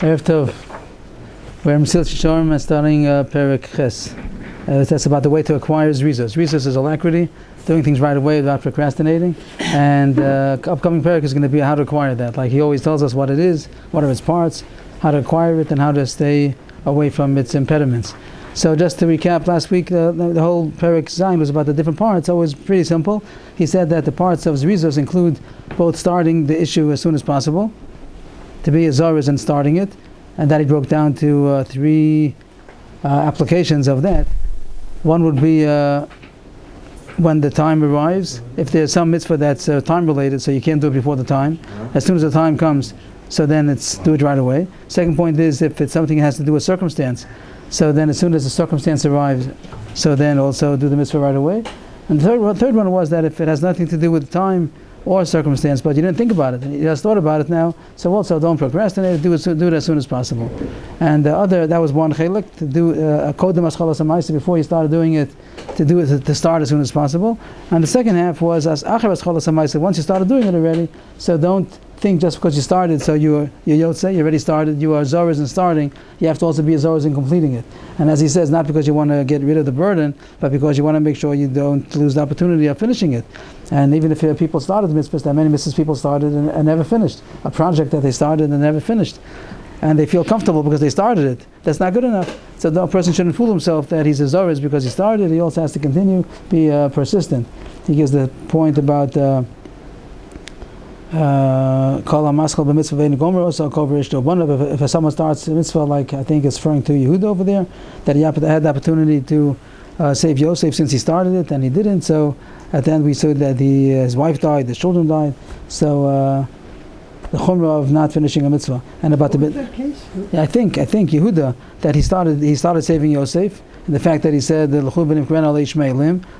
Erev Tov. We're in Mesillas Yesharim and starting Perek Ches. That's about the way to acquire Zrizos. Zrizos is ALACRITY, doing things right away without procrastinating. And upcoming Perek is going to be how to acquire that. Like he always tells us what it is, what are its parts, how to acquire it, and how to stay away from its impediments. So just to recap, last week the whole Perek Zayin was about the different parts. So it was pretty simple. He said that the parts of Zrizos include both starting the issue as soon as possible, to be a Zorez and starting it, and that he broke down to three applications of that. One would be when the time arrives. If there's some mitzvah that's time related, so you can't do it before the time. As soon as the time comes, so then it's do it right away. Second point is if it's something that has to do with circumstance, so then as soon as the circumstance arrives, so then also do the mitzvah right away. And the third one was that if it has nothing to do with time or circumstance, but you didn't think about it, and you just thought about it now, so also don't procrastinate, do it as soon as possible. And the other, that was one chelik, to do a kodem aschalas ha'maisa before you started doing it, to start as soon as possible. And the second half was as acher aschalas ha'maisa, once you started doing it already, so don't think just because you started, so you're yotze, you already started, you are zorez in starting, you have to also be a zorez in completing it. And as he says, not because you want to get rid of the burden, but because you want to make sure you don't lose the opportunity of finishing it. And even if people started the mitzvahs, there are many mitzvahs people started and never finished. A project that they started and never finished. And they feel comfortable because they started it. That's not good enough. So the person shouldn't fool himself that he's a zorez because he started. He also has to continue, be persistent. He gives the point about if someone starts a mitzvah, like I think it's referring to Yehuda over there, that he had the opportunity to save Yosef since he started it and he didn't. So at the end we saw that his wife died, his children died. So the chumrah of not finishing a mitzvah. And about that case? Yeah, I think Yehuda, that he started saving Yosef, and the fact that he said that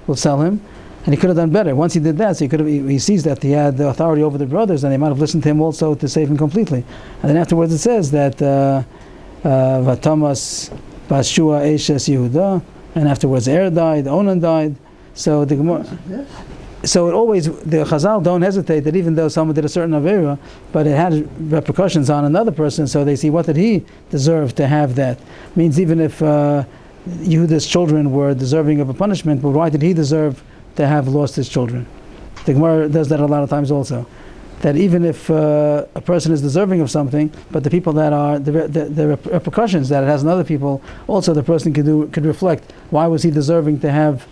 will sell him. And he could have done better. Once he did that, so he sees that he had the authority over the brothers, and they might have listened to him also to save him completely. And then afterwards it says that Vatamas Bashua Eshes Yehuda, and afterwards Er died, Onan died. So the Gemara. So it always, the Chazal don't hesitate that even though someone did a certain avera, but it had repercussions on another person, so they see what did he deserve to have that. Means even if Yehuda's children were deserving of a punishment, but why did he deserve to have lost his children? The Gemara does that a lot of times also. That even if a person is deserving of something, but the people that are, the repercussions that it has on other people, also the person could reflect, why was he deserving to have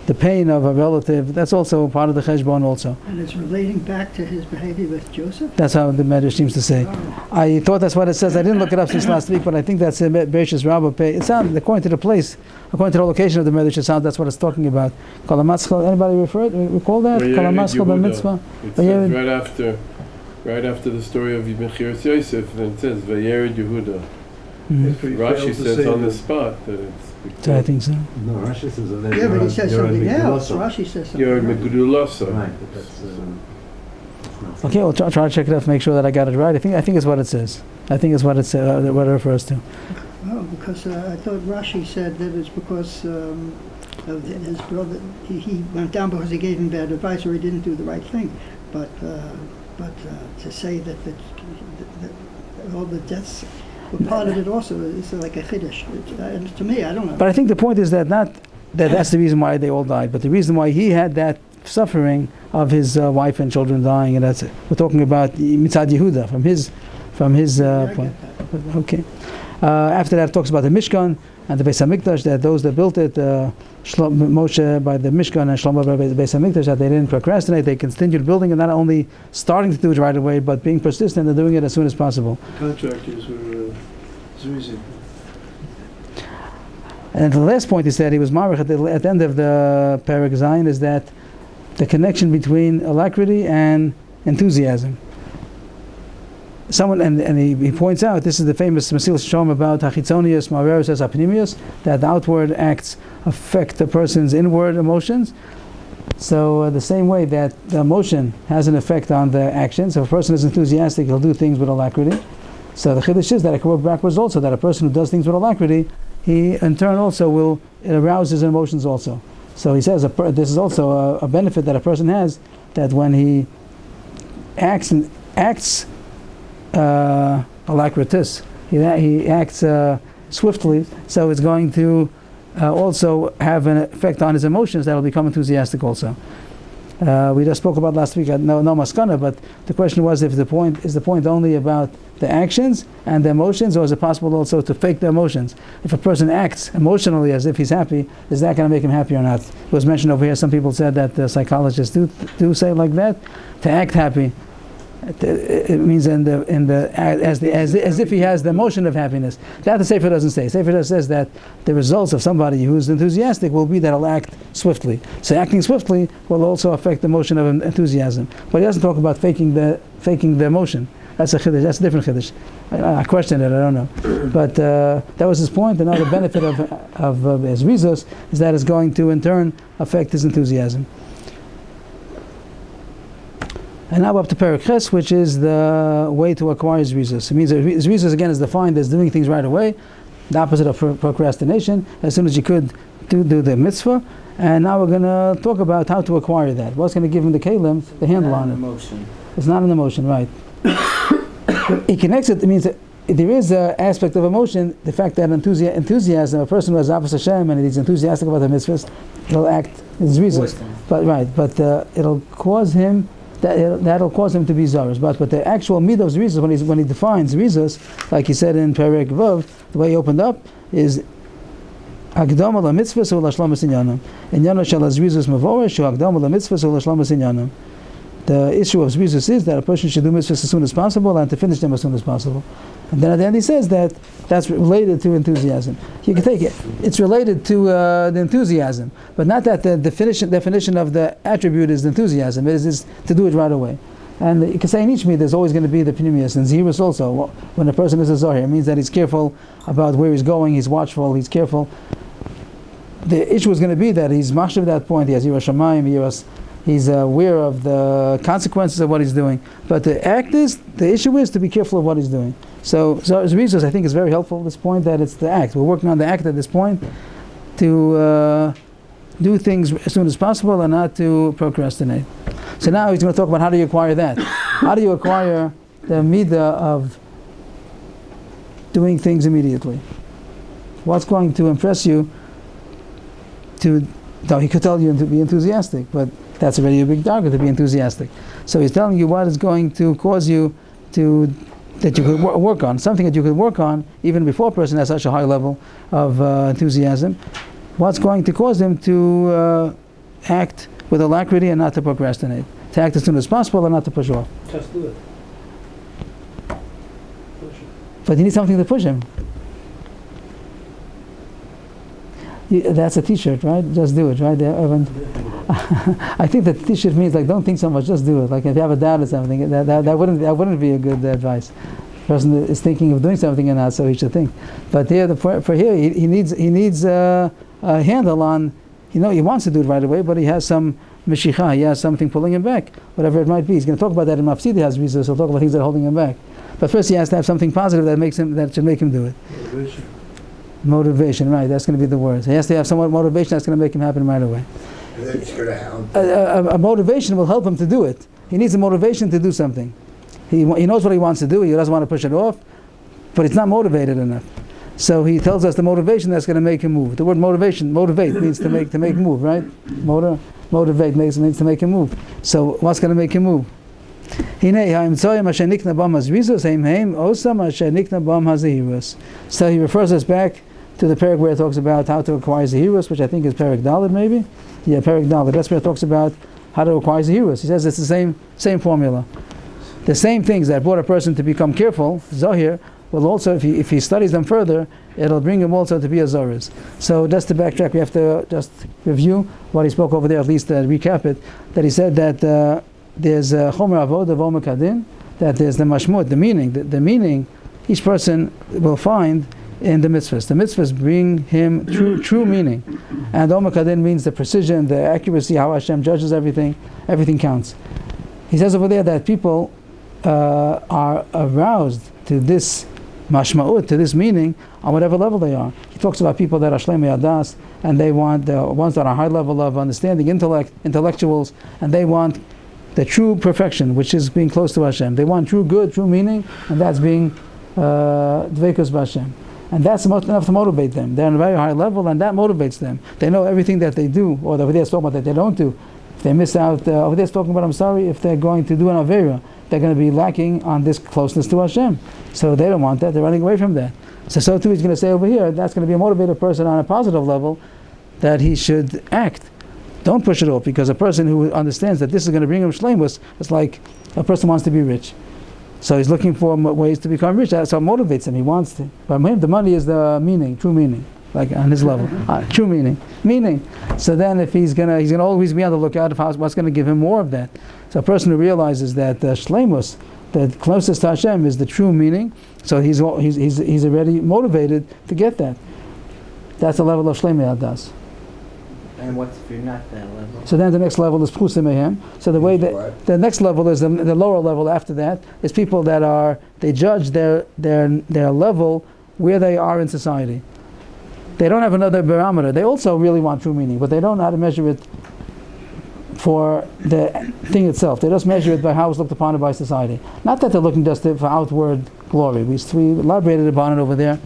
the pain of a relative? That's also part of the cheshbon also. And it's relating back to his behavior with Joseph? That's how the Medrash seems to say. Oh. I thought that's what it says. I didn't look it up since last week, but I think that's in Bereshis Rabbah. It sounds, according to the place, according to the location of the Medrash, it sounds that's what it's talking about. Anybody recall that? It says right after the story of Mesillas Yosef, then it says Vayered Yehuda. Rashi says on the spot that it's. So I think so. No, Rashi says that. Yeah, but he says something else. Rashi says something You're else. Megudulasa. Right, but that's. Okay, we'll try to check it out, make sure that I got it right. I think it's what it says. I think it's what it says, what it refers to. Oh, because I thought Rashi said that it's because of his brother. He went down because he gave him bad advice or he didn't do the right thing. But to say that all the deaths were part of it also is like a chiddush. And to me, I don't know. But I think the point is that that's the reason why they all died, but the reason why he had that suffering of his wife and children dying, and that's it. We're talking about Mitzad Yehuda from his point. Okay. After that, it talks about the Mishkan and the Beis Hamikdash, that those that built it, Moshe by the Mishkan and Shlomo by the Beis Hamikdash, that they didn't procrastinate, they continued building and not only starting to do it right away, but being persistent and doing it as soon as possible. Contractors were Zrizim. And the last point he said, he was marich at the end of the Perek Zayin, is that the connection between ALACRITY and enthusiasm. Someone, and he points out, this is the famous Mesillas Yesharim about Hachitzonius, Ma'areres as Apnimius, that the outward acts affect the person's inward emotions. So the same way that the emotion has an effect on the actions. If a person is enthusiastic, he'll do things with ALACRITY. So the chiddush is that it can work backwards also, that a person who does things with ALACRITY, he in turn also it arouses his emotions also. So he says this is also a benefit that a person has, that when he acts ALACRITY, he acts swiftly, so it's going to also have an effect on his emotions that will become enthusiastic also. We just spoke about last week, no maskana, but the question was if the point only about the actions and the emotions, or is it possible also to fake the emotions? If a person acts emotionally as if he's happy, is that going to make him happy or not? It was mentioned over here, some people said that the psychologists do say like that, to act happy. It means as if he has the emotion of happiness. That the Sefer doesn't say. Sefer just says that the results of somebody who's enthusiastic will be that he'll act swiftly. So acting swiftly will also affect the emotion of enthusiasm. But he doesn't talk about faking the emotion. That's a chiddush. That's a different chiddush. I questioned it. I don't know. But that was his point. Another benefit of his rizos is that it's going to in turn affect his enthusiasm. And now up to Perek Ches, which is the way to acquire zrizos. It means that zrizos again is defined as doing things right away, the opposite of procrastination. As soon as you could do the mitzvah. And now we're going to talk about how to acquire that. What's going to give him the kelim, the handle on it? Emotion. It's not an emotion, right? It connects it. It means that there is an aspect of emotion. The fact that enthusiasm, a person who has Avos Hashem and he's enthusiastic about the mitzvahs, he'll act in zrizos. But it'll cause him. That'll cause him to be zaros. But the actual midah of zrizos, when he defines zrizos, like he said in Perek Vav, the way he opened up is Akdama la mitzvah so lashlomas inyanam. Inyana shel zrizos mavoresh shu akdama la mitzvah so lashlomas inyanam. The issue of zrizos is that a person should do mitzvahs as soon as possible and to finish them as soon as possible. And then at the end he says that that's related to enthusiasm. You can take it. It's related to the enthusiasm, but not that the definition of the attribute is the enthusiasm. It is to do it right away. And you can say in each there's always going to be the pneumius and zirus also. When a person is a zahir, it means that he's careful about where he's going, he's watchful, he's careful. The issue is going to be that he's mashtav at that point, he has yiras shamayim, he's aware of the consequences of what he's doing. But the issue is to be careful of what he's doing. So zrizos, I think, is very helpful at this point, that it's the act. We're working on the act at this point to do things as soon as possible and not to procrastinate. So now he's going to talk about how do you acquire that. How do you acquire the midah of doing things immediately? What's going to impress you no, he could tell you to be enthusiastic, but that's already a big target, to be enthusiastic. So he's telling you what is going to cause you that you could work on, something that you could work on even before a person has such a high level of enthusiasm. What's going to cause him to act with alacrity and not to procrastinate, to act as soon as possible and not to push off. Just do it. But he needs something to push him. That's a t-shirt, right? Just do it, right? I think that t-shirt means like don't think so much, just do it. Like if you have a doubt or something, that wouldn't be a good advice. The person is thinking of doing something or not, so he should think. But here, for here, he needs a handle on. He wants to do it right away, but he has some meshicha, he has something pulling him back, whatever it might be. He's going to talk about that in Mafsidi has rizos. He'll talk about things that are holding him back. But first, he has to have something positive that should make him do it. Motivation, right? That's going to be the word. He has to have somewhat motivation that's going to make him happen right away. A motivation will help him to do it. He needs a motivation to do something. He knows what he wants to do. He doesn't want to push it off, but he's not motivated enough. So he tells us the motivation that's going to make him move. The word motivate means to make move, right? Motivate means to make him move. So what's going to make him move? So he refers us back to the parak where it talks about how to acquire zehirus, which I think is parak Daled maybe. Yeah, parak Daled. That's where it talks about how to acquire zehirus. He says it's the same formula. The same things that brought a person to become careful, zahir, will also, if he studies them further, it'll bring him also to be a zaris. So just to backtrack, we have to just review what he spoke over there, at least recap it, that he said that there's a chomer avod of omer kadin, that there's the mashmut, the meaning. The meaning each person will find in the mitzvahs. The mitzvahs bring him true meaning. And omer kadin means the precision, the accuracy, how Hashem judges everything counts. He says over there that people are aroused to this mashma'ut, to this meaning, on whatever level they are. He talks about people that are shleimei adas, and they want the ones that are high level of understanding, intellectuals, and they want the true perfection, which is being close to Hashem. They want true good, true meaning, and that's being dveikus b'Hashem. And that's enough to motivate them. They're on a very high level, and that motivates them. They know everything that they do, or over there talking about that they don't do. If they miss out, over there talking about, I'm sorry, if they're going to do an Avera, they're going to be lacking on this closeness to Hashem. So they don't want that, they're running away from that. So too he's going to say over here, that's going to be a motivated person on a positive level, that he should act. Don't push it off, because a person who understands that this is going to bring him shleimus, it's like a person wants to be rich. So he's looking for ways to become rich. That's what motivates him. He wants to. But for him, the money is the meaning, true meaning, like on his level, true meaning. So then, if he's gonna always be on the lookout for what's going to give him more of that. So a person who realizes that shleimus, the closest to Hashem, is the true meaning. So he's already motivated to get that. That's the level of shleimei adas. And what if you're not that level? So then the next level is pchusim mehem. So the way that the next level is the lower level after that is people that they judge their level where they are in society. They don't have another barometer. They also really want true meaning, but they don't know how to measure it for the thing itself. They just measure it by how it's looked upon by society. Not that they're looking just for outward glory. We elaborated upon it over there.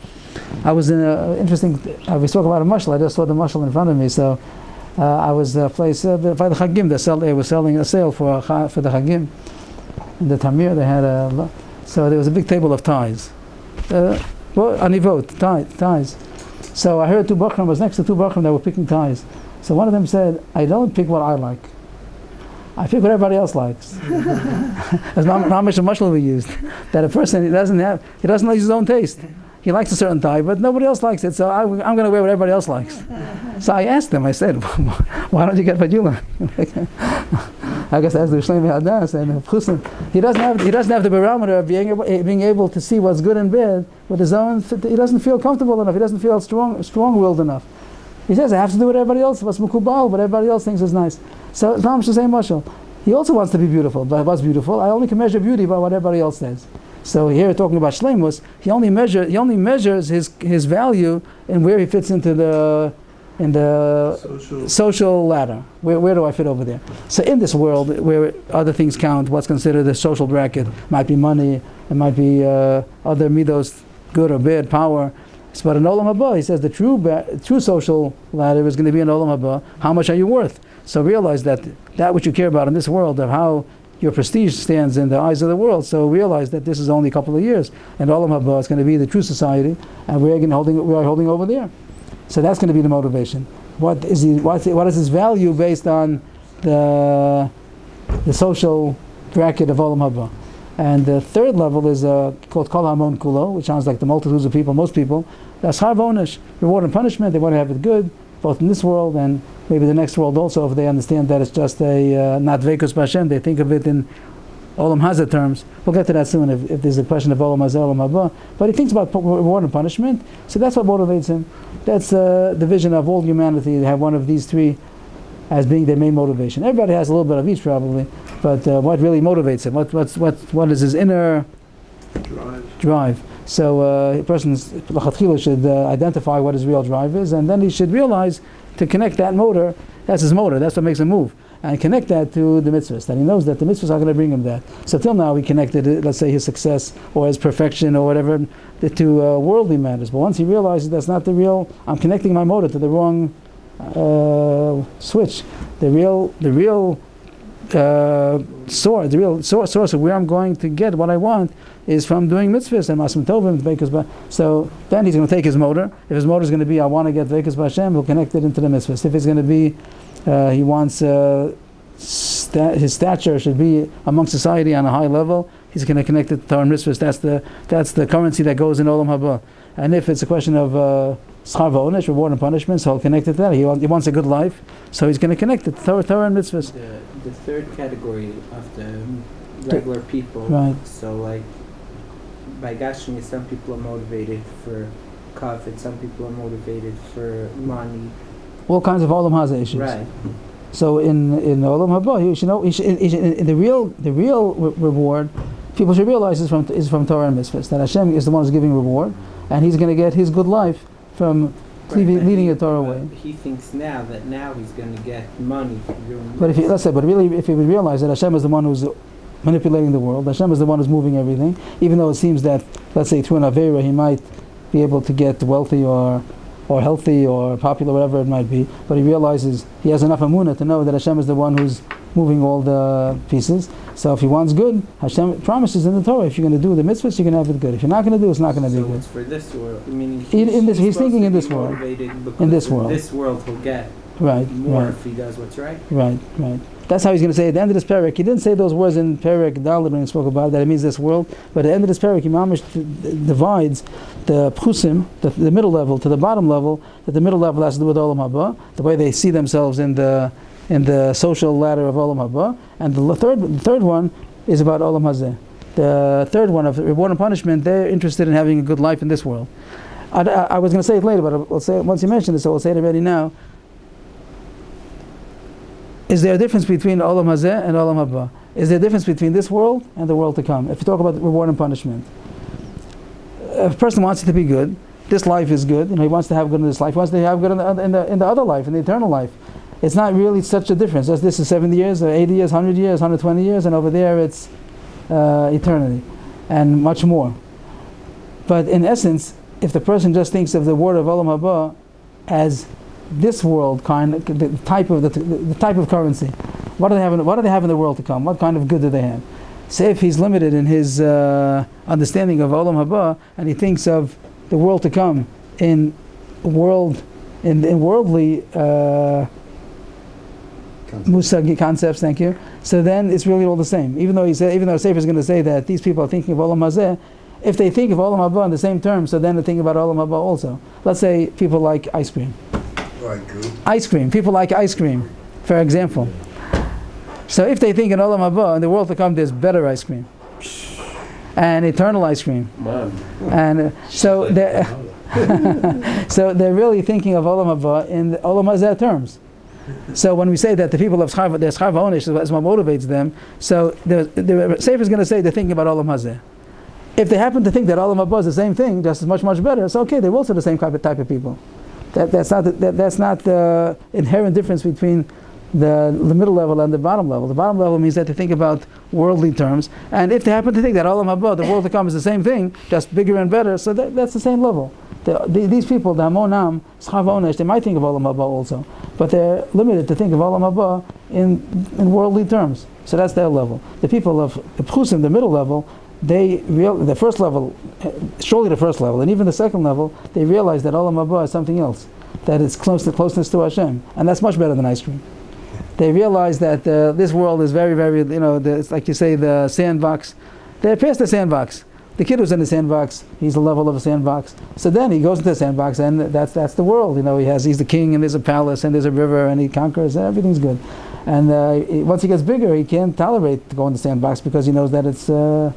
I was in an interesting. We spoke about a mashal. I just saw the mashal in front of me. So I was a place by the Chagim. They were selling a sale for the Chagim. In the Tamir, they had so there was a big table of ties. Anivot, ties. So I heard two bachram was next to two bachram that were picking ties. So one of them said, "I don't pick what I like. I pick what everybody else likes." That's not much of mashal we used. That a person he doesn't like his own taste. He likes a certain tie, but nobody else likes it, so I'm going to wear what everybody else likes. So I asked him, I said, why don't you get what you like? I guess that's the shleimei hadas and pchusim. He doesn't have the barometer of being able to see what's good and bad with his own. He doesn't feel comfortable enough. He doesn't feel strong-willed enough. He says, I have to do what everybody else, what's mukubal, what everybody else thinks is nice. So Islam should say mashal. He also wants to be beautiful, but what's beautiful? I only can measure beauty by what everybody else says. So here talking about shleimus, he only measures his value and where he fits into the social ladder. Where do I fit over there? So in this world where other things count, what's considered the social bracket might be money, it might be other midos, good or bad, power. But in Olam Haba, he says the true social ladder is going to be in Olam Haba. How much are you worth? So realize that which you care about in this world, of how your prestige stands in the eyes of the world. So realize that this is only a couple of years, and Olam Haba is going to be the true society, and we are holding over there. So that's going to be the motivation. What is his value based on the social bracket of Olam Haba? And the third level is called Kol Hamon Kulo, which sounds like the multitudes of people, most people. That's Har V'Onesh, reward and punishment. They want to have it good, both in this world and maybe the next world also, if they understand that it's just a not Veikus B'Hashem. They think of it in Olam Hazeh terms. We'll get to that soon if there's a question of Olam Hazeh, Olam Haba. But he thinks about reward and punishment, so that's what motivates him. That's the vision of all humanity, to have one of these three as being their main motivation. Everybody has a little bit of each probably, but what really motivates him? What is his inner drive? So a person should identify what his real drive is, and then he should realize to connect that motor. That's his motor. That's what makes him move, and connect that to the mitzvahs. That he knows that the mitzvahs are going to bring him that. So till now he connected, let's say, his success or his perfection or whatever to worldly matters. But once he realizes that's not the real, I'm connecting my motor to the wrong switch. The real source of where I'm going to get what I want is from doing mitzvahs and masim tovim veikus. So then he's going to take his motor. If his motor is going to be I want to get veikus b'Hashem, he'll connect it into the mitzvahs. If it's going to be he wants his stature should be among society on a high level, he's going to connect it to Torah and mitzvahs. That's the currency that goes in Olam Haba. And if it's a question of schar v'onesh, reward and punishment, so he'll connect it to that. He wants a good life, so he's going to connect it to Torah and mitzvahs. The third category of the regular people, right. So like by Gashmi, some people are motivated for kavod, some people are motivated for money. All kinds of Olam Hazeh issues. Right. So in Olam Haba, the real reward, people should realize is from Torah and mitzvahs. That Hashem is the one who's giving reward, and he's going to get his good life from leading a Torah way. He thinks now he's going to get money from doing. But if he would realize that Hashem is the one who's manipulating the world. Hashem is the one who's moving everything. Even though it seems that, let's say, through an Aveira, he might be able to get wealthy or healthy or popular, whatever it might be, but he realizes he has enough amunah to know that Hashem is the one who's moving all the pieces. So if he wants good, Hashem promises in the Torah, if you're going to do the mitzvahs, you're going to have it good. If you're not going to do, it's not going to be good. It's for this world. I mean, he's thinking in this world. In this world. This world he'll get right, more right. if he does what's right. Right, right. That's how he's going to say at the end of this parak. He didn't say those words in parak Dalet when he spoke about it, that it means this world. But at the end of this parak, he mamish divides the pchusim, the middle level, to the bottom level. That the middle level has to do with Olam Haba, the way they see themselves in the social ladder of Olam Haba, and the third one is about Olam Hazeh. The third one of reward and punishment. They're interested in having a good life in this world. I was going to say it later, but I'll say it once you mentioned it, so I'll say it already now. Is there a difference between Olam Hazeh and Olam Haba? Is there a difference between this world and the world to come? If you talk about reward and punishment, if a person wants it to be good, this life is good. He wants to have good in this life. He wants to have good in the other life, in the eternal life. It's not really such a difference. As this is 70 years, or 80 years, 100 years, 120 years, and over there it's eternity, and much more. But in essence, if the person just thinks of the word of Olam Haba as this world the type of currency, what do they have in the world to come? What kind of good do they have? Say if he's limited in his understanding of Olam Haba, and he thinks of the world to come in worldly musagi concepts. Thank you. So then it's really all the same. Even though Sefer is going to say that these people are thinking of Olam Hazeh, if they think of Olam Haba in the same terms, so then they think about Olam Haba also. Let's say people like ice cream. Ice cream. People like ice cream, for example. So if they think in Olam Haba, in the world to come, there's better ice cream, and eternal ice cream, and so they're so they're really thinking of Olam Haba in the Olam Hazeh terms. So when we say that the people of their Schar V'Onish is what motivates them, so the Sefer is going to say they're thinking about Olam Hazeh. If they happen to think that Olam Haba is the same thing, just as much better, it's okay. They're also the same type of people. That's not the inherent difference between the middle level and the bottom level. The bottom level means that they think about worldly terms, and if they happen to think that Olam Haba, the world to come, is the same thing, just bigger and better, so that's the same level. These people, the Hamonam, Schar V'Onesh, they might think of Olam Haba also, but they're limited to think of Olam Haba in worldly terms. So that's their level. The people of the Pchusim, the middle level, the first level, surely the first level, and even the second level, they realize that Olam Haba is something else, that it's closeness to Hashem, and that's much better than ice cream. They realize that this world is very, very, it's like you say, the sandbox. They're past the sandbox. The kid who's in the sandbox, he's the level of a sandbox. So then he goes into the sandbox, and that's the world. He's the king, and there's a palace, and there's a river, and he conquers, and everything's good. And once he gets bigger, he can't tolerate to go in the sandbox because he knows that it's an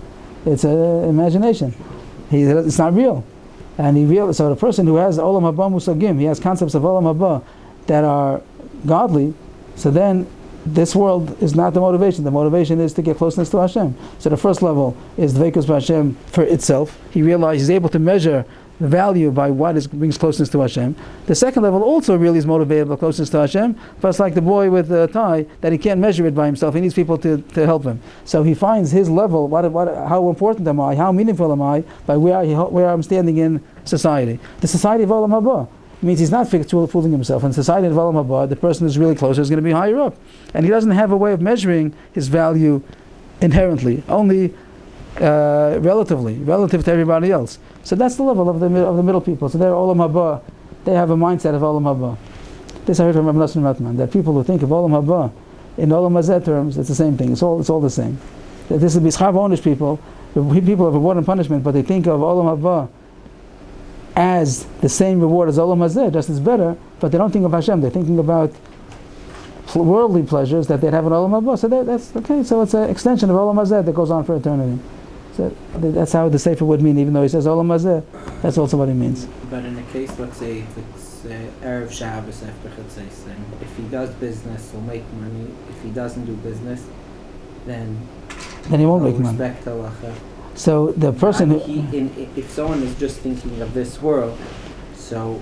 imagination. It's not real. And so the person who has Olam Haba Musagim, he has concepts of Olam Haba that are godly, so then this world is not the motivation. The motivation is to get closeness to Hashem. So the first level is Dveikus B'Hashem for itself. He realizes he's able to measure the value by what brings closeness to Hashem. The second level also really is motivated by closeness to Hashem, but it's like the boy with the tie, that he can't measure it by himself. He needs people to help him. So he finds his level, how important am I, how meaningful am I, by where I'm standing in society. The society of Olam Haba means he's not fooling himself. In society of Olam Haba, the person who's really closer is going to be higher up. And he doesn't have a way of measuring his value inherently, only relative to everybody else. So that's the level of the middle people. So they're Olam Haba. They have a mindset of Olam Haba. This I heard from Rabbi Nosson Ratman, that people who think of Olam Haba in Olam Hazeh terms, it's the same thing. It's all the same. That this would be Schar V'Onesh people of reward and punishment, but they think of Olam Haba as the same reward as Olam Hazeh, just as better, but they don't think of Hashem. They're thinking about worldly pleasures that they'd have in Olam Haba. So that's okay. So it's an extension of Olam Hazeh that goes on for eternity. So that's how the Sefer would mean, even though he says Olam Hazeh, that's also what he means. But in a case, let's say, if it's Erev Shabbos after Chatzos, then if he does business, he'll make money. If he doesn't do business, then he won't make money. Respect halacha. So the person if someone is just thinking of this world, so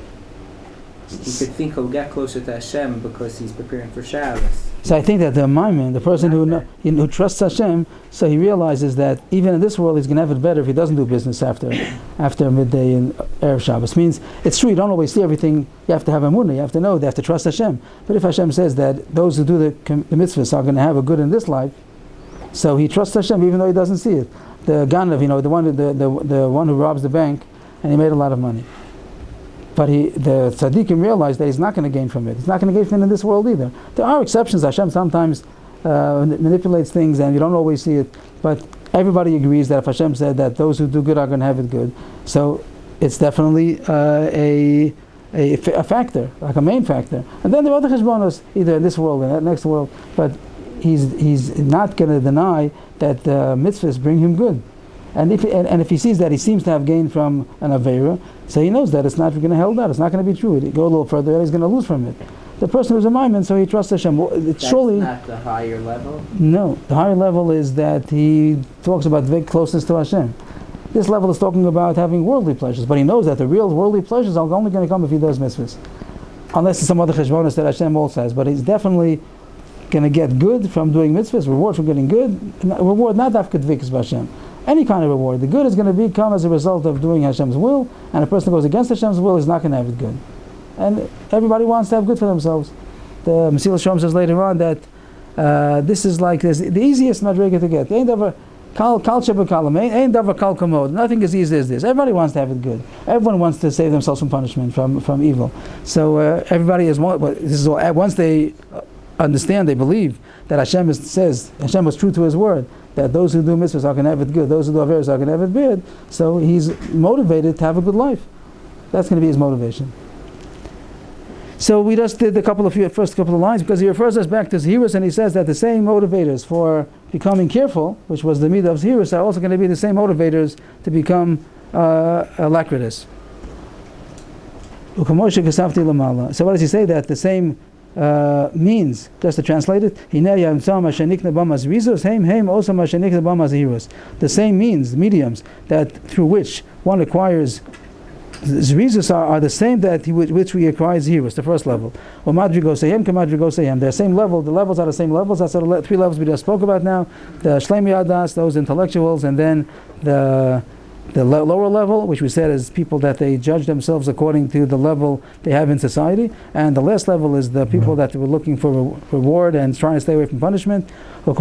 He could think he'll get closer to Hashem because he's preparing for Shabbos. So I think that the Maimon, the person who trusts Hashem, so he realizes that even in this world he's going to have it better if he doesn't do business after midday and Erev Shabbos. Means it's true, you don't always see everything. You have to have emunah, you have to know, they have to trust Hashem. But if Hashem says that those who do the mitzvahs are going to have a good in this life, so he trusts Hashem even though he doesn't see it. The Ganav, the one who robs the bank, and he made a lot of money. But the tzaddikim realized that he's not going to gain from it. He's not going to gain from it in this world either. There are exceptions. Hashem sometimes manipulates things and you don't always see it. But everybody agrees that if Hashem said that those who do good are going to have it good, so it's definitely a factor, like a main factor. And then there are other cheshbonos, either in this world or in that next world. But he's not going to deny that mitzvahs bring him good. And if he sees that he seems to have gained from an Aveira, so he knows that it's not going to hold out, it's not going to be true. He'll go a little further and he's going to lose from it. The person who's a Maimon, so he trusts Hashem. That's surely not the higher level? No, the higher level is that he talks about the closeness to Hashem. This level is talking about having worldly pleasures, but he knows that the real worldly pleasures are only going to come if he does mitzvahs. Unless it's some other cheshbonos that Hashem also has, but he's definitely going to get good from doing mitzvahs, reward for getting good, reward not dafka dvikas b'Hashem. Any kind of reward. The good is going to come as a result of doing Hashem's will, and a person who goes against Hashem's will is not going to have it good. And everybody wants to have good for themselves. The Mesillas Yesharim says later on that this is like the easiest madrega to get. Ain't ever kal shebekalam, ain't ever kal kamod. Nothing as easy as this. Everybody wants to have it good. Everyone wants to save themselves from punishment, from evil. So everybody is more. This is all, once they understand, they believe that Hashem was true to His word, that those who do mitzvahs are going to have it good, those who do averos are going to have it bad. So he's motivated to have a good life. That's going to be his motivation. So we just did the first couple of lines because he refers us back to Zehirus, and he says that the same motivators for becoming careful, which was the midah of Zehirus, are also going to be the same motivators to become ALACRITY. So what does he say? That the same means, just to translate it, the same means, mediums, that through which one acquires Zrizus are the same that which we acquire Zehirus, the first level. They're same level, the levels are the same levels. That's the three levels we just spoke about now. The Shleimi Adas, those intellectuals, and then the lower level, which we said is people that they judge themselves according to the level they have in society, and the last level is the people that were looking for reward and trying to stay away from punishment. The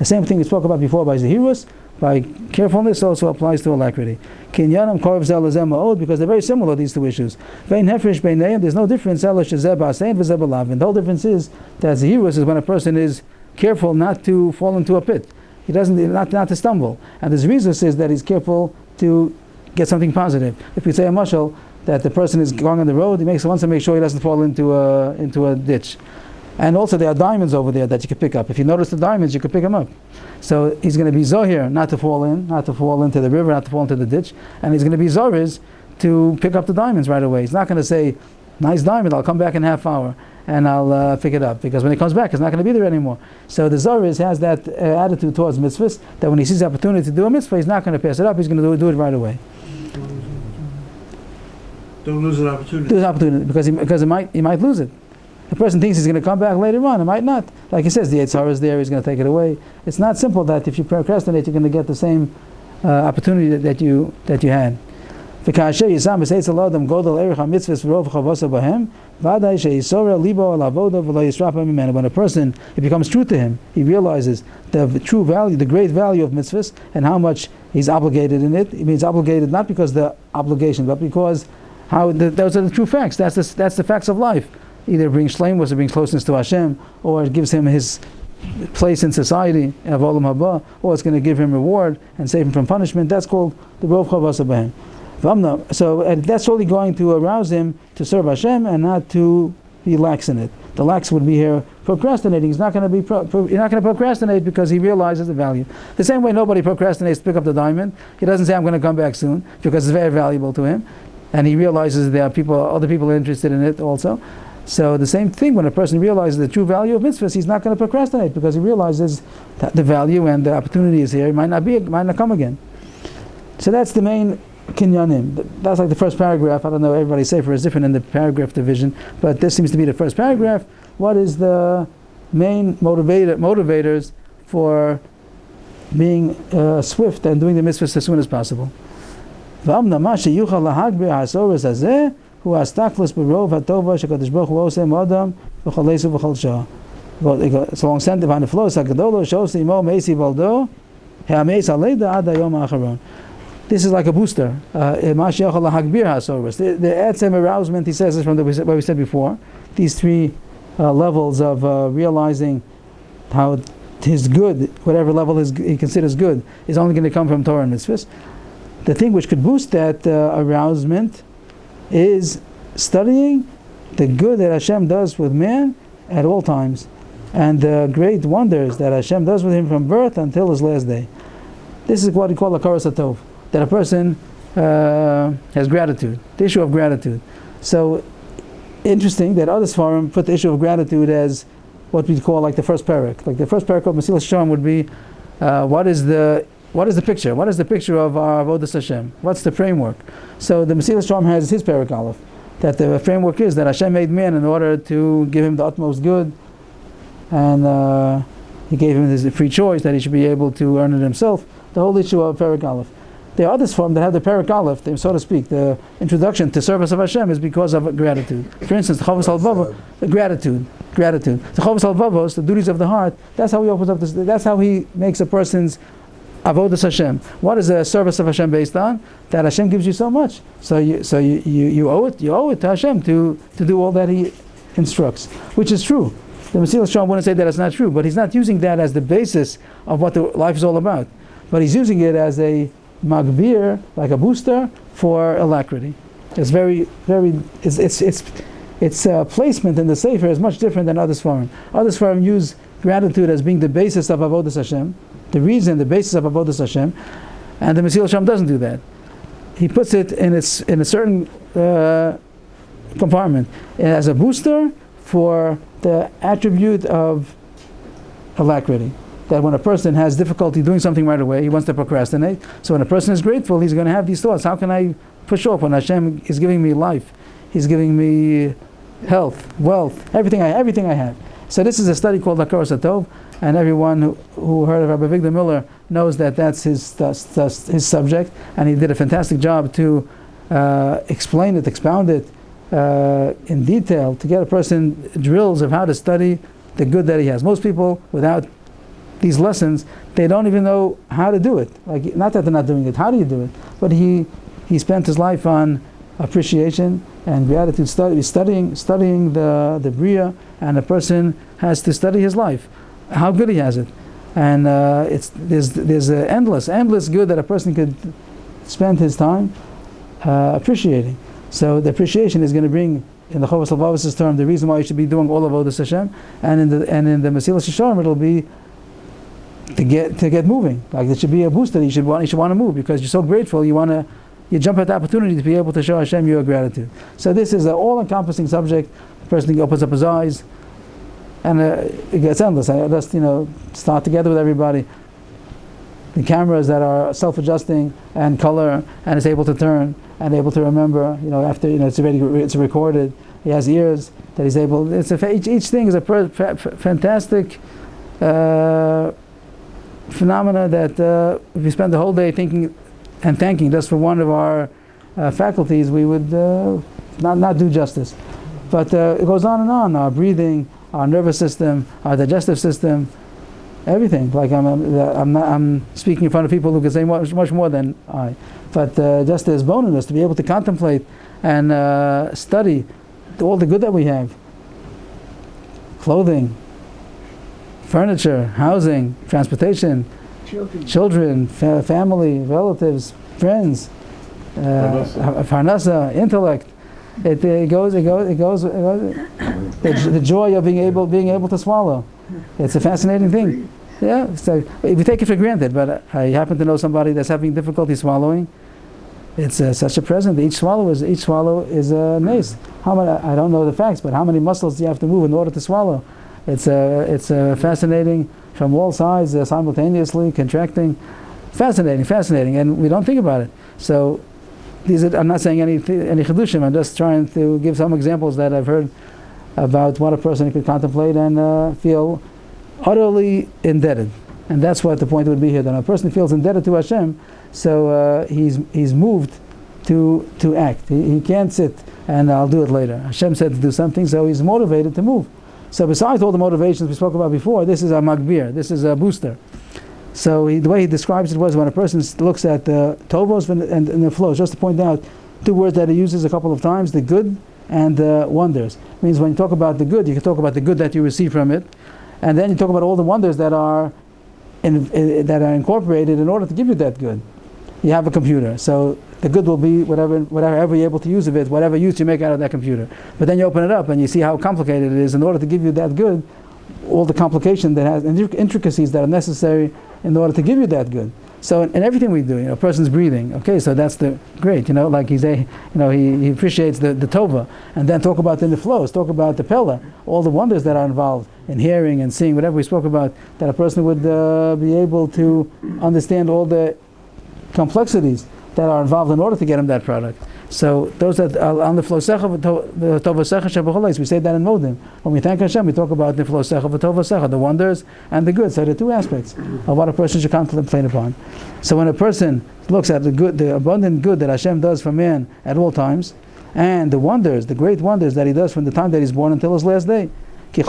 same thing we spoke about before by Zehirus, by carefulness, also applies to ALACRITY. Because they're very similar, these two issues. There's no difference. The whole difference is that Zehirus is when a person is careful not to fall into a pit. He doesn't, not to stumble. And the Zrizus is that he's careful to get something positive. If we say a mashal, that the person is going on the road, he wants to make sure he doesn't fall into a ditch. And also there are diamonds over there that you can pick up. If you notice the diamonds, you can pick them up. So he's going to be zohir, not to fall into the river, not to fall into the ditch. And he's going to be zohir to pick up the diamonds right away. He's not going to say, nice diamond, I'll come back in a half hour and I'll pick it up, because when he comes back, it's not going to be there anymore. So the Zohar has that attitude towards mitzvahs, that when he sees the opportunity to do a mitzvah, he's not going to pass it up, he's going to do it right away. Don't lose an opportunity. Lose an opportunity, because he might lose it. The person thinks he's going to come back later on, it might not. Like he says, the Yetzer Hara is there, he's going to take it away. It's not simple that if you procrastinate, you're going to get the same opportunity that you had. When a person, it becomes true to him, he realizes the true value, the great value of mitzvahs, and how much he's obligated in it. It means obligated not because the obligation, but because those are the true facts. That's the facts of life. Either it brings shleimus, it brings closeness to Hashem, or it gives him his place in society, or it's going to give him reward and save him from punishment. That's called the Rov Chavasa B'hem. So that's only going to arouse him to serve Hashem and not to be lax in it. The lax would be here procrastinating. He's not going to be you're not going to procrastinate because he realizes the value. The same way nobody procrastinates to pick up the diamond. He doesn't say I'm going to come back soon because it's very valuable to him, and he realizes there are other people are interested in it also. So the same thing, when a person realizes the true value of mitzvahs, he's not going to procrastinate because he realizes that the value and the opportunity is here. It might not come again. So that's the main kinyanim. That's like the first paragraph. I don't know, everybody's sefer is different in the paragraph division, but this seems to be the first paragraph. What is the main motivators for being swift and doing the mitzvahs as soon as possible? Well, it's a long sentence behind the flow. This is like a booster. The etzem arousement, he says, is from what we said before. These three levels of realizing how his good, whatever level he considers good, is only going to come from Torah and mitzvahs. The thing which could boost that arousement is studying the good that Hashem does with man at all times, and the great wonders that Hashem does with him from birth until his last day. This is what we call ALACRITY, that a person has gratitude, the issue of gratitude. So interesting that other Sfarim put the issue of gratitude as what we call like the first parak. Like the first parak of Mesillas Yesharim would be, what is the picture? What is the picture of our Avodas Hashem? What's the framework? So the Mesillas Yesharim has his parak aleph, that the framework is that Hashem made man in order to give him the utmost good, and he gave him his free choice that he should be able to earn it himself. The whole issue of parak aleph. There are others from that have the parak aleph, so to speak. The introduction to service of Hashem is because of gratitude. For instance, the Chovos Halvavos, gratitude. The Chovos Halvavos, the duties of the heart. That's how he opens up this. That's how he makes a person's avodas Hashem. What is the service of Hashem based on? That Hashem gives you so much, so you owe it. You owe it to Hashem to do all that He instructs, which is true. The Mesillas Yesharim wouldn't say that it's not true, but he's not using that as the basis of what the life is all about. But he's using it as a magbir, like a booster for ALACRITY. It's very, very. Its placement in the sefer is much different than other Sfarim. Other Sfarim use gratitude as being the basis of avodas Hashem, the basis of avodas Hashem, and the Mesillas Yesharim doesn't do that. He puts it in a certain compartment as a booster for the attribute of ALACRITY. That when a person has difficulty doing something right away, he wants to procrastinate. So when a person is grateful, he's going to have these thoughts. How can I push off when Hashem is giving me life? He's giving me health, wealth, everything I have. So this is a study called ALACRITY, and everyone who heard of Rabbi Avrohom Citrin knows that that's his subject, and he did a fantastic job to explain it, expound it in detail, to get a person drills of how to study the good that he has. Most people, without these lessons, they don't even know how to do it. Like, not that they're not doing it, how do you do it? But he spent his life on appreciation and gratitude, studying the Bria, and a person has to study his life, how good he has it. And there's a endless good that a person could spend his time appreciating. So the appreciation is going to bring, in the Chovos Halvavos' term, the reason why you should be doing all of Avodas Hashem, and in the Mesillas Yesharim it'll be to get moving. Like, there should be a booster. You should want to move because you're so grateful. You jump at the opportunity to be able to show Hashem your gratitude. So this is an all-encompassing subject. The person opens up his eyes, and it gets endless. I just start together with everybody. The cameras that are self-adjusting and color, and is able to turn and able to remember. After it's recorded. He has ears that he's able. Each thing is a fantastic phenomena that if we spend the whole day thinking and thanking just for one of our faculties, we would not do justice. But it goes on and on. Our breathing, our nervous system, our digestive system, everything. Like I'm speaking in front of people who can say much more than I. But just as bonus to be able to contemplate and study all the good that we have. Clothing, furniture, housing, transportation, children, family, relatives, friends, parnasa, intellect. It goes. The joy of being able to swallow. It's a fascinating thing. Yeah, so we take it for granted, but I happen to know somebody that's having difficulty swallowing. It's such a present. Each swallow is a mace. How many? I don't know the facts, but how many muscles do you have to move in order to swallow? It's fascinating from all sides, simultaneously contracting. Fascinating, and we don't think about it. So I'm not saying any chidushim. I'm just trying to give some examples that I've heard about what a person could contemplate and feel utterly indebted. And that's what the point would be here. That when a person feels indebted to Hashem, so he's moved to act. He can't sit and I'll do it later. Hashem said to do something, so he's motivated to move. So besides all the motivations we spoke about before, this is a magbir, this is a booster. So the way he describes it was when a person looks at the tovos and the flows, just to point out two words that he uses a couple of times, the good and the wonders. It means when you talk about the good, you can talk about the good that you receive from it, and then you talk about all the wonders that are incorporated in order to give you that good. You have a computer, so the good will be whatever you're able to use of it, whatever use you make out of that computer. But then you open it up and you see how complicated it is in order to give you that good, all the complication that has, and intricacies that are necessary in order to give you that good. So in everything we do, a person's breathing, okay, so that's the great, like he appreciates the tova, and then talk about the flows, talk about the pella, all the wonders that are involved in hearing and seeing, whatever we spoke about, that a person would be able to understand all the complexities that are involved in order to get him that product. So those that are on the flosecha, the tovasecha shabbos, we say that in Modim. When we thank Hashem, we talk about the flosecha, tovasecha, the wonders and the good. So there are two aspects of what a person should contemplate upon. So when a person looks at the good, the abundant good that Hashem does for man at all times, and the wonders, the great wonders that He does from the time that he's born until his last day, the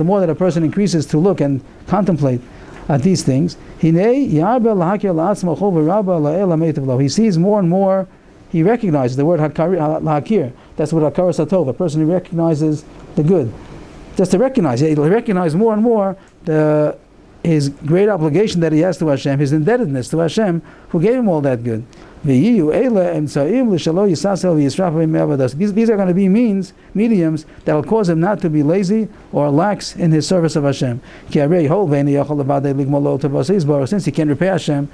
more that a person increases to look and contemplate at these things, he sees more and more, he recognizes the word hakir, that's what hakar satov, a person who recognizes the good. Just to recognize, he'll recognize more and more his great obligation that he has to Hashem, his indebtedness to Hashem, who gave him all that good. These are going to be mediums that will cause him not to be lazy or lax in his service of Hashem. Since he can't repay Hashem,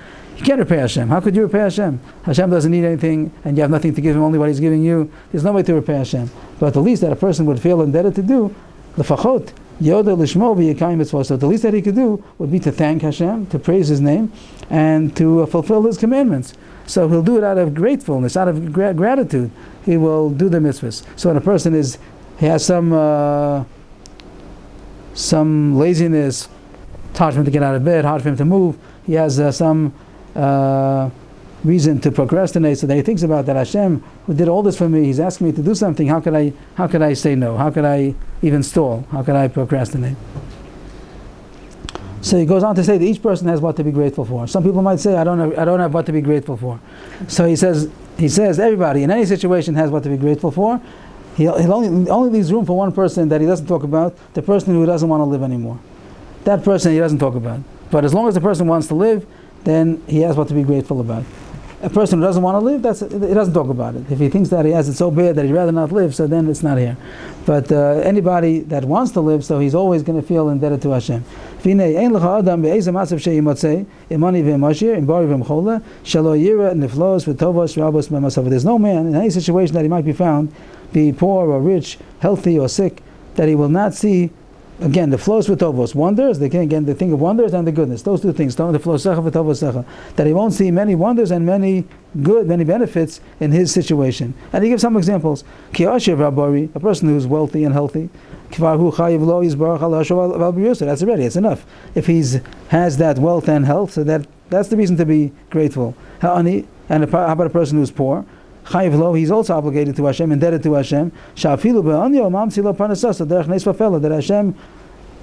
How could you repay Hashem? Hashem doesn't need anything, and you have nothing to give him, only what he's giving you. There's no way to repay Hashem. But the least that a person would feel indebted to do, l'fachot, yoda l'shmo v'yekayim mitzvot. So the least that he could do would be to thank Hashem, to praise His name, and to fulfill His commandments. So he'll do it out of gratefulness, out of gratitude. He will do the mitzvahs. So when a person he has some laziness, it's hard for him to get out of bed, hard for him to move, he has some reason to procrastinate, so that he thinks about that Hashem, who did all this for me, He's asking me to do something, how could I say no? How could I even stall? How could I procrastinate? So he goes on to say that each person has what to be grateful for. Some people might say, I don't have what to be grateful for. So he says everybody in any situation has what to be grateful for. He only leaves room for one person that he doesn't talk about, the person who doesn't want to live anymore. That person he doesn't talk about. But as long as the person wants to live, then he has what to be grateful about. A person who doesn't want to live, he doesn't talk about it. If he thinks that he has it so bad that he'd rather not live, so then it's not here. But anybody that wants to live, so he's always going to feel indebted to Hashem. There's no man in any situation that he might be found, be poor or rich, healthy or sick, that he will not see. Again, the flows with tovos, wonders. They think of wonders and the goodness. Those two things. The flow secha v'tovos secha. That he won't see many wonders and many benefits in his situation. And he gives some examples. Ki asher v'abori, a person who's wealthy and healthy. Kvarhu chayiv lo yizbarach al hashav al b'yusa. That's already. It's enough. If he has that wealth and health, so that's the reason to be grateful. And how about a person who's poor? Chayiv lo, he's also obligated to Hashem, indebted to Hashem. Sha'afilu be'anyo mamsi lo parnasas, derech neis v'fela, that Hashem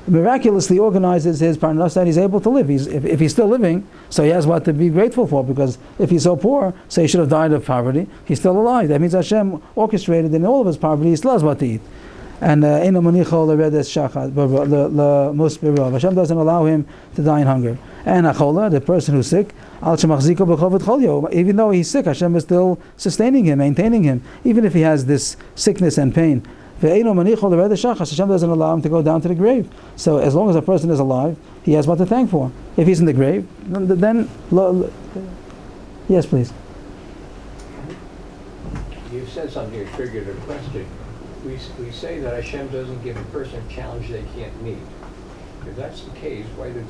miraculously organizes his parnasas and he's able to live. If he's still living, so he has what to be grateful for, because if he's so poor, so he should have died of poverty, he's still alive. That means Hashem orchestrated in all of his poverty, he still has what to eat. And Hashem doesn't allow him to die in hunger. And achola, the person who's sick, even though he's sick, Hashem is still sustaining him, maintaining him, even if he has this sickness and pain. Hashem doesn't allow him to go down to the grave. So as long as a person is alive, he has what to thank for. If he's in the grave, then yes, please. You said something that triggered a question. We say that Hashem doesn't give a person a challenge they can't meet. If that's the case, why did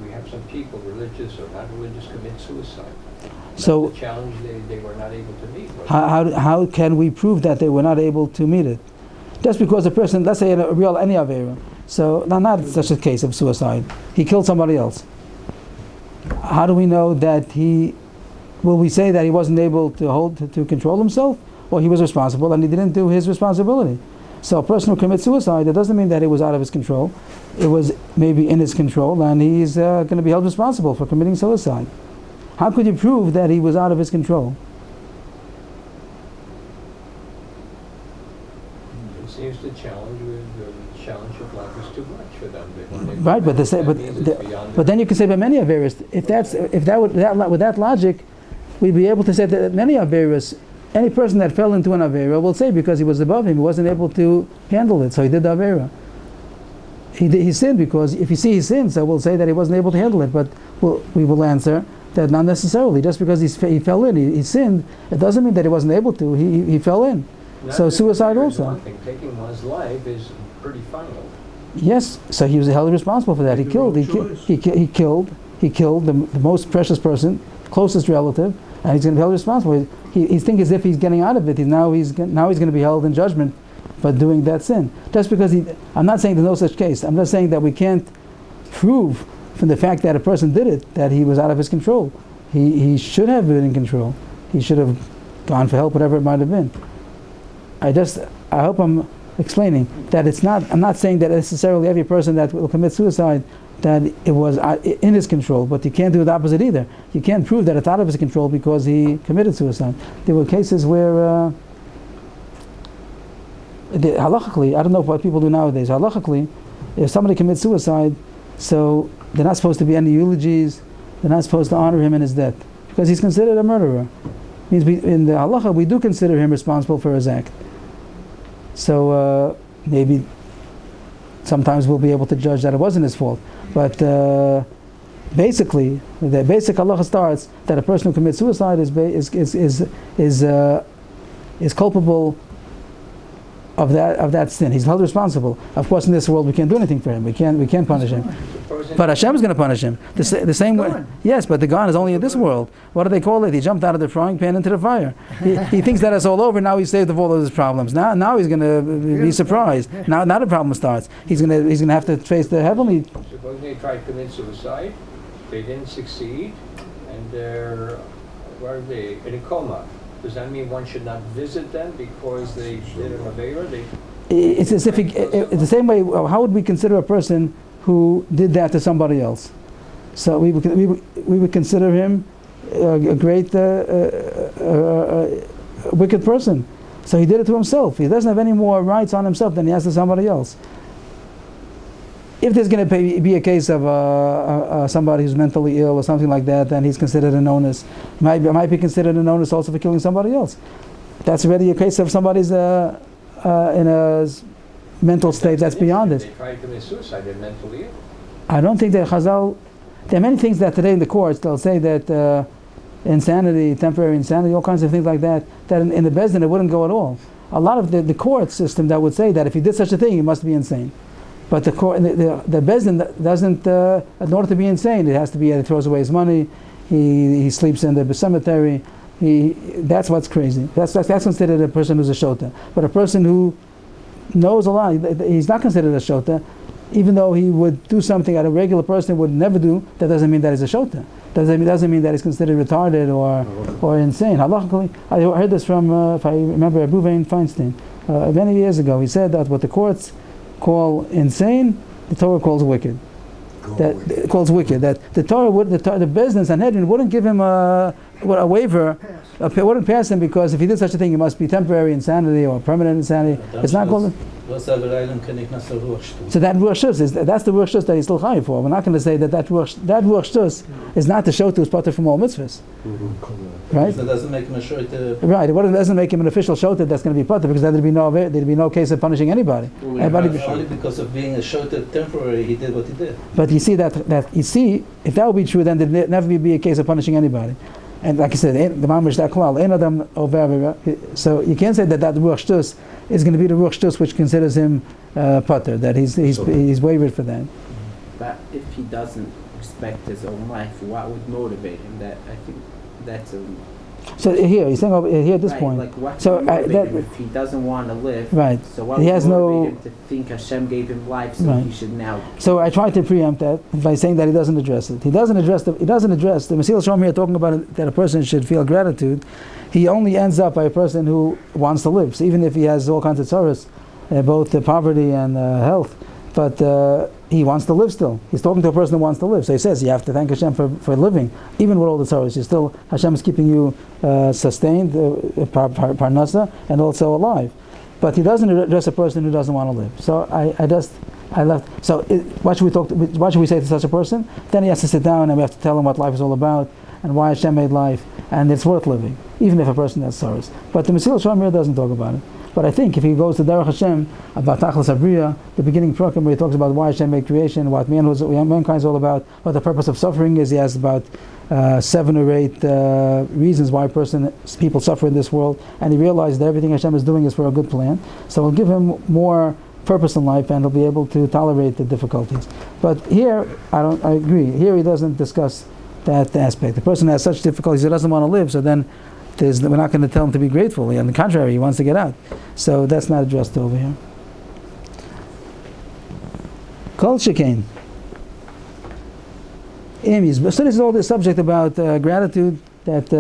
we have some people, religious or not religious, commit suicide? So The challenge they were not able to meet. how can we prove that they were not able to meet it? Just because a person, let's say a real any avera, so not such a case of suicide, he killed somebody else. How do we know that will we say that he wasn't able to control himself, or he was responsible and he didn't do his responsibility? So a person who commits suicide, that doesn't mean that it was out of his control. It was maybe in his control, and he's going to be held responsible for committing suicide. How could you prove that he was out of his control? It seems the challenge of life is too much for them. Right, but then you can say by many Averis, with that logic, we'd be able to say that many Averis, any person that fell into an Avera will say because he was above him, he wasn't able to handle it, so he did the Avera. He sinned because if you see he sinned, so we'll say that he wasn't able to handle it, but we will answer that not necessarily. Just because he fell in, he sinned, it doesn't mean that he wasn't able to, he fell in. So suicide also. Taking one's life is pretty final. Yes, so he was held responsible for that. He killed the most precious person, closest relative, and he's going to be held responsible. He thinks as if he's getting out of it. Now he's going to be held in judgment for doing that sin. Just because I'm not saying there's no such case. I'm just saying that we can't prove from the fact that a person did it that he was out of his control. He should have been in control. He should have gone for help, whatever it might have been. I hope I'm explaining that it's not. I'm not saying that necessarily every person that will commit suicide that it was in his control, but you can't do the opposite either. You can't prove that it's out of his control because he committed suicide. There were cases where, halachically, I don't know what people do nowadays. Halachically, if somebody commits suicide, so they're not supposed to be any eulogies. They're not supposed to honor him in his death because he's considered a murderer. Means in the halacha we do consider him responsible for his act. So maybe sometimes we'll be able to judge that it wasn't his fault. But basically, the basic halacha starts that a person who commits suicide is culpable of that sin. He's held responsible. Of course, in this world we can't do anything for him. We can't punish him. But Hashem is going to punish him. The same way. Yes, but the God is only in this world. What do they call it? He jumped out of the frying pan into the fire. He thinks that it's all over. Now he's saved of all of his problems. Now he's going to be surprised. Now the problem starts. He's going to have to face the heavenly. Suppose they tried to commit suicide, they didn't succeed, and they're in a coma. Does that mean one should not visit them because they did an avera? It's as if it's the same way. How would we consider a person who did that to somebody else? So we would consider him a great wicked person. So he did it to himself. He doesn't have any more rights on himself than he has to somebody else. If there's going to be a case of somebody who's mentally ill or something like that, then he's considered an onus. Might be considered an onus also for killing somebody else. That's already a case of somebody's in a mental state that's beyond it. They try to commit suicide, they're mentally ill. I don't think that Chazal. There are many things that today in the courts they'll say that insanity, temporary insanity, all kinds of things like that. That in the Beis Din it wouldn't go at all. A lot of the court system that would say that if he did such a thing, he must be insane. But the Beis Din doesn't. In order to be insane, it has to be he throws away his money. He sleeps in the cemetery. That's what's crazy. That's considered a person who's a shota. But a person who knows a lot, he's not considered a shota, even though he would do something that a regular person would never do. That doesn't mean that he's a shota. Doesn't mean that he's considered retarded or insane. Halachically, I heard this from, if I remember, Avrohom Citrin many years ago. He said that what the courts call insane, the Torah calls wicked. Calls wicked. That the Torah the business Sanhedrin wouldn't give him a waiver. Wouldn't pass him because if he did such a thing, he must be temporary insanity or permanent insanity. It's not called. So that ruach shtus that's the ruach shtus that he's still high for. We're not going to say that ruach shtus is not the shota who's part from all mitzvahs, right? So it doesn't make him a shota. Right. It doesn't make him an official shota that's going to be part because there'd be no case of punishing anybody. Only because of being a shota temporary, he did what he did. But you see that if that would be true, then there'd never be a case of punishing anybody. And like I said, the mamish that klal, ein adam over. So you can't say that ruach shtus is going to be the ruach shtus which considers him pater, that he's wavered for that. But if he doesn't respect his own life, what would motivate him? That I think that's a So here, he's saying over here at this right, point. Like what So, motivated him if he doesn't want to live? Right. So what He has motivated no- him to think Hashem gave him life, so Right. he should now? So I tried to preempt that by saying that he doesn't address it. He doesn't address the Mesillas Yesharim here talking about it, that a person should feel gratitude. He only ends up by a person who wants to live. So even if he has all kinds of tzaras, both poverty and health, but he wants to live still. He's talking to a person who wants to live. So he says you have to thank Hashem for living, even with all the tzaras. You still Hashem is keeping you sustained, parnasa, and also alive. But he doesn't address a person who doesn't want to live. So I left. So what should we say to such a person? Then he has to sit down and we have to tell him what life is all about and why Hashem made life, and it's worth living, even if a person has sorrows. But the Mesillas Yesharim here doesn't talk about it. But I think if he goes to Derech Hashem, about Tachlis Abriya, the beginning program where he talks about why Hashem made creation, what mankind is all about, what the purpose of suffering is, he has about 7 or 8 reasons why people suffer in this world, and he realized that everything Hashem is doing is for a good plan. So it'll give him more purpose in life, and he'll be able to tolerate the difficulties. But here, I agree. Here he doesn't discuss that aspect. The person has such difficulties, he doesn't want to live, so then we're not going to tell him to be grateful. On the contrary, he wants to get out. So that's not addressed over here. Kol shekain. So this is all the subject about gratitude that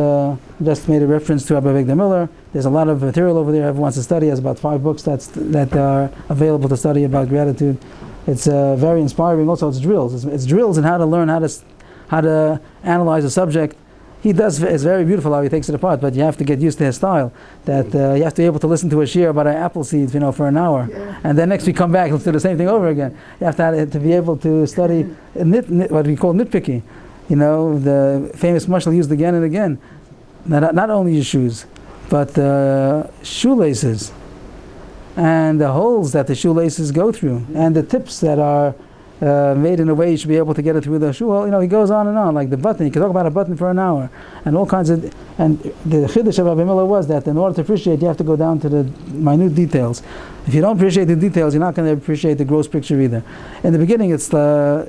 just made a reference to Rabbi Avrohom Miller. There's a lot of material over there. Everyone wants to study. There's about 5 books that are available to study about gratitude. It's very inspiring. Also, it's drills. It's drills in how to learn how to analyze a subject. He does. It's very beautiful how he takes it apart, but you have to get used to his style. That you have to be able to listen to a shir about an apple seed, for an hour, and then next week come back and do the same thing over again. You have to be able to study what we call nitpicky. The famous mashal used again and again. Not only your shoes, but shoelaces, and the holes that the shoelaces go through, and the tips that are made in a way you should be able to get it through the shoe hole. He goes on and on, like the button. You can talk about a button for an hour, and all kinds of. And the chiddush of Rabbi Miller was that in order to appreciate, you have to go down to the minute details. If you don't appreciate the details, you're not going to appreciate the gross picture either. In the beginning, it sounds a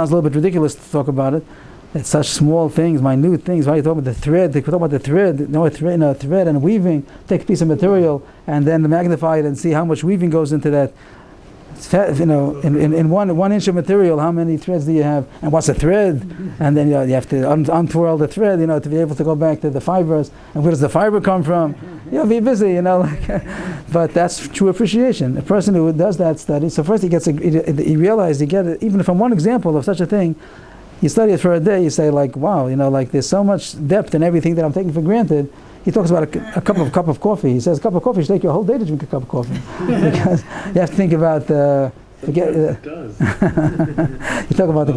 little bit ridiculous to talk about it. It's such small things, minute things. Why are you talking about the thread? They talk about the thread. Thread and weaving. Take a piece of material and then magnify it and see how much weaving goes into that. In 1 inch of material, how many threads do you have, and what's a thread? And then you have to untwirl the thread, to be able to go back to the fibers. And where does the fiber come from? Be busy, But that's true appreciation. A person who does that study, so first he realized he get it, even from one example of such a thing. You study it for a day, you say wow, there's so much depth in everything that I'm taking for granted. He talks about a cup of coffee. He says a cup of coffee should take you a whole day to drink a cup of coffee. Because you have to think about it does. You talk about the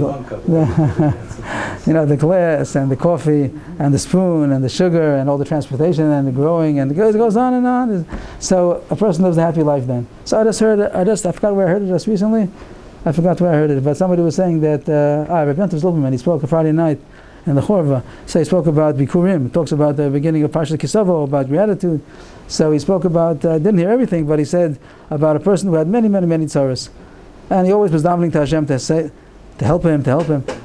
glass and the coffee and the spoon and the sugar and all the transportation and the growing, and it goes on and on. So a person lives a happy life then. So I forgot where I heard it just recently. I forgot where I heard it, but somebody was saying that Rabbi Yontif Zilberman, he spoke a Friday night in the Chorva. So he spoke about Bikurim. He talks about the beginning of Parshat Kisavo, about gratitude. So he spoke about, didn't hear everything, but he said about a person who had many, many, many tzaras. And he always was davening to Hashem to help him.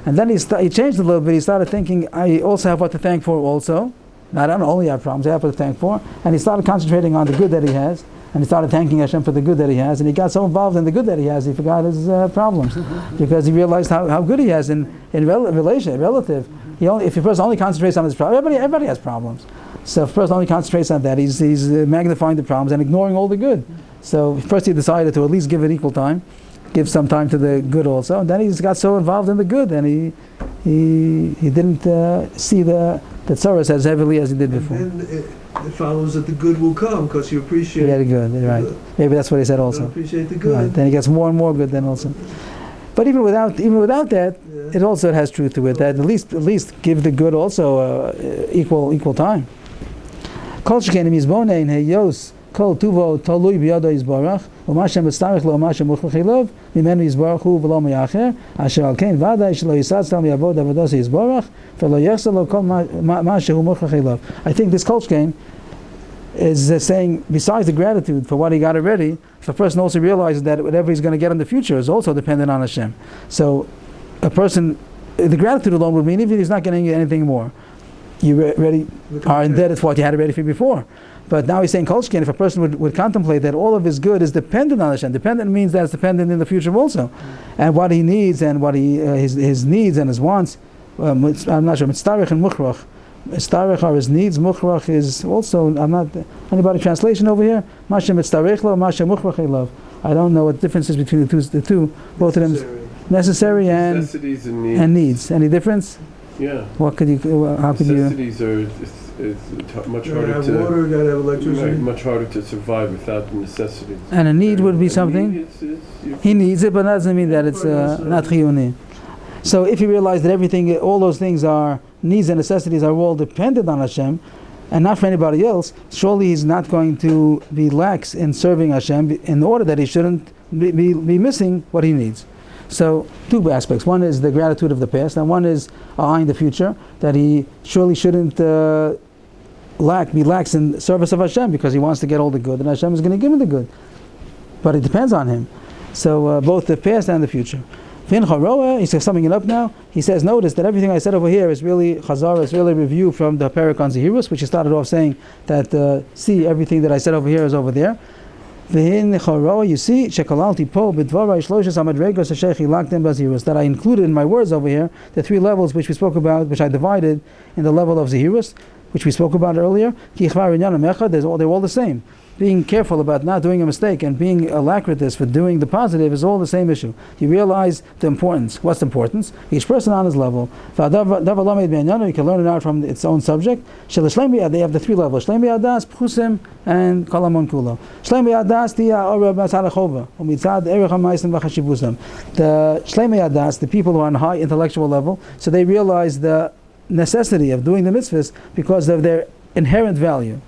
And then he changed a little bit. He started thinking, I also have what to thank for also. I don't only have problems, I have what to thank for. And he started concentrating on the good that he has. And he started thanking Hashem for the good that he has. And he got so involved in the good that he has, he forgot his problems. Because he realized how good he has in relative. If a person only concentrates on his problems, everybody has problems. So if a person only concentrates on that, he's magnifying the problems and ignoring all the good. So first he decided to at least give it equal time, give some time to the good also, and then he got so involved in the good, and he didn't see the tzaras as heavily as he did before. And then it follows that the good will come because you appreciate. Yeah, the good, right? Maybe that's what he said also. Appreciate the good. Right. Then he gets more and more good then also. But even without that, it also has truth to it. That at least give the good also equal time. Kol shekain mizbonein heyos kol tuvo tolui biyado yizbarach u'mashem b'starich lo u'mashem uchachilov mimenu yizbarach hu v'lo meyacher asher al kein v'adai shelo yisatzal miyavod avodas yizbarach v'lo yechsel lo kol ma shehu uchachilov. I think this kol shekain is saying, besides the gratitude for what he got already, if a person also realizes that whatever he's going to get in the future is also dependent on Hashem. So a person, the gratitude alone would mean even if he's not getting anything more, you already are indebted for what you had already for before. But now he's saying Kolshkin, if a person would contemplate that all of his good is dependent on Hashem, dependent means that it's dependent in the future also. And what he needs and what his needs and his wants, I'm not sure, Mitztarech and Mukhrach. Mitztarech are his needs, Mukhrach is also, I'm not, anybody translation over here? Masha Mitztarech lo, Masha Mukhrach love. I don't know what difference is between the two. Both of them necessary and necessities and needs. Any difference? Yeah. What could you, how could you? Necessities are much harder have to water, gotta have electricity. right, much harder to survive without the necessities. And a need would be A something. need He needs it, but that doesn't mean that it's not chiyuni. So if you realize that everything, all those things are needs and necessities are all dependent on Hashem, and not for anybody else, surely he's not going to be lax in serving Hashem in order that he shouldn't be missing what he needs. So two aspects. One is the gratitude of the past, and one is eyeing the future, that he surely shouldn't be lax in service of Hashem because he wants to get all the good, and Hashem is going to give him the good. But it depends on him. So both the past and the future. He's summing it up now. He says, notice that everything I said over here is really chazara, it's really a review from the parak on Zehirus, which he started off saying that see, everything that I said over here is over there. You see, that I included in my words over here the three levels which we spoke about, which I divided in the level of Zehirus, which we spoke about earlier. They're all the same. Being careful about not doing a mistake and being alacritous for doing the positive is all the same issue. You realize the importance. What's the importance? Each person on his level. You can learn it out from its own subject. They have the three levels. Shlemi Adas, Pchusim, and Kalamon Kulo. Shlemi Adas, the Shlemi Adas, the people who are on a high intellectual level, so they realize the necessity of doing the mitzvahs because of their inherent value.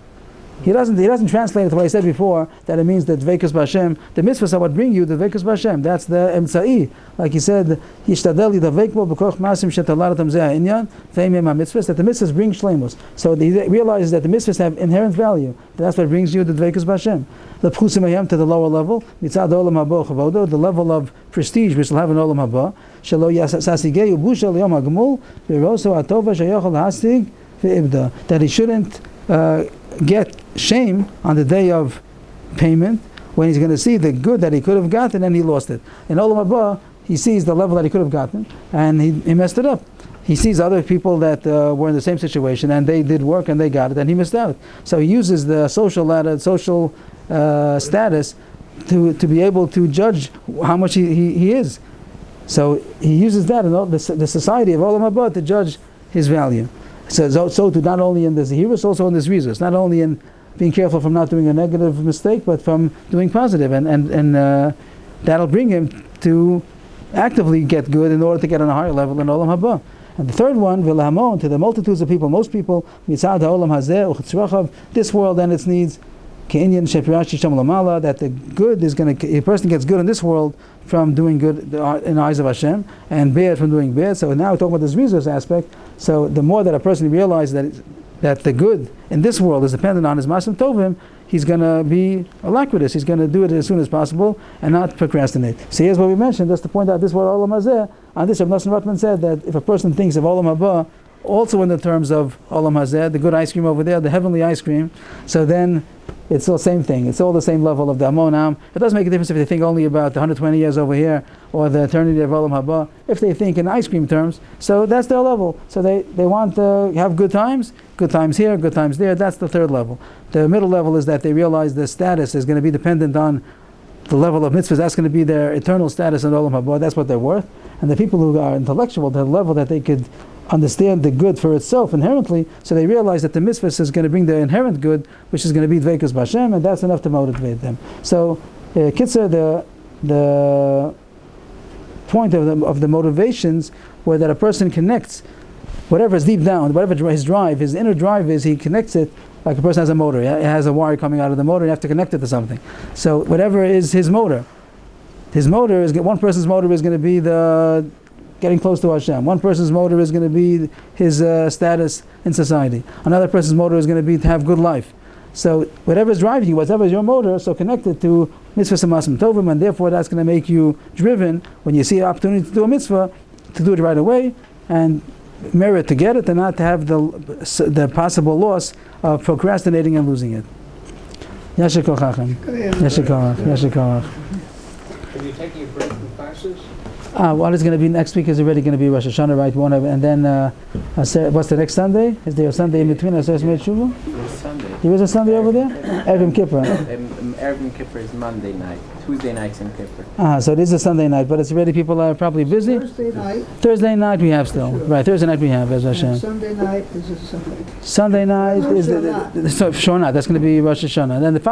He doesn't translate it to what I said before, that it means that Dveikus B'Hashem, the mitzvahs are what bring you the Dveikus B'Hashem. That's the Emtsa'i. Like he said, Yishtadel Yidavek Bo B'koch Masim Shetalaratam Zeh Inyan, Feimim HaMitzvahs, that the mitzvahs bring shleimus. So he realizes that the mitzvahs have inherent value. That's what brings you the Dveikus B'Hashem. The Pchusim Hayam to the lower level, Mitzad Olam Haba Chavodo, the level of prestige which will have an Olam Haba, Shelo Sasigei Ubusha Liyom HaGemul, V'roso Atova Shayochel Hasig V'ibda, that he shouldn't get shame on the day of payment when he's going to see the good that he could have gotten and he lost it. In Olam Haba, he sees the level that he could have gotten and he messed it up. He sees other people that were in the same situation and they did work and they got it and he missed out. So he uses the social ladder, social status to be able to judge how much he is. So he uses that in the society of Olam Haba to judge his value. So to not only in the Zehirus, also in the Zrizos, not only in being careful from not doing a negative mistake, but from doing positive, and that'll bring him to actively get good in order to get on a higher level in Olam Haba. And the third one, V'lahamon, to the multitudes of people, most people, Mitzad ha'olam hazeh u'chetzrachav, this world and its needs, Ke'inyan shepirashi shem lamala, that the good is going to, a person gets good in this world from doing good in the eyes of Hashem, and bad from doing bad. So now we're talking about this resource aspect. So the more that a person realizes that the good in this world is dependent on his masim tovim, he's going to be alacritous. He's going to do it as soon as possible and not procrastinate. So here's what we mentioned, just to point out this word olam hazeh. On this, Rabbi Nosson said that if a person thinks of olam haba, also in the terms of olam hazeh, the good ice cream over there, the heavenly ice cream, so then it's all the same thing. It's all the same level of the Amonam. It doesn't make a difference if they think only about the 120 years over here or the eternity of Olam Haba. If they think in ice cream terms, so that's their level. So they want to have good times here, good times there. That's the third level. The middle level is that they realize the status is going to be dependent on the level of mitzvahs. That's going to be their eternal status in Olam Haba. That's what they're worth. And the people who are intellectual, the level that they could understand the good for itself inherently, so they realize that the mitzvahs is going to bring the inherent good, which is going to be Dveikus B'Hashem, and that's enough to motivate them. So, Kitzur, the point of the motivations were that a person connects whatever is deep down, whatever his drive, his inner drive is, he connects it like a person has a motor. It has a wire coming out of the motor, you have to connect it to something. So whatever is his motor is, one person's motor is going to be the getting close to Hashem. One person's motor is going to be his status in society. Another person's motor is going to be to have good life. So whatever is driving you, whatever is your motor, so connected to mitzvahs and masim tovim, and therefore that's going to make you driven when you see an opportunity to do a mitzvah, to do it right away, and merit to get it and not to have the possible loss of procrastinating and losing it. Yasher kochachem. Yasher kochach. Yasher kochach. Are you taking a break from classes? What is going to be next week is already going to be Rosh Hashanah, right? And then what's the next Sunday? Is there a Sunday in between? There's Sunday. There is a Sunday over there? Erev Kippur. Erev Kippur is Monday night. Tuesday night's in Kippur. So it is a Sunday night, but it's already, people are probably busy. Thursday night we have still. Right, Thursday night we have, as Hashem. Sunday night is a Sunday. Sunday night is Shor not. so Shor not. That's going to be Rosh Hashanah. And then the following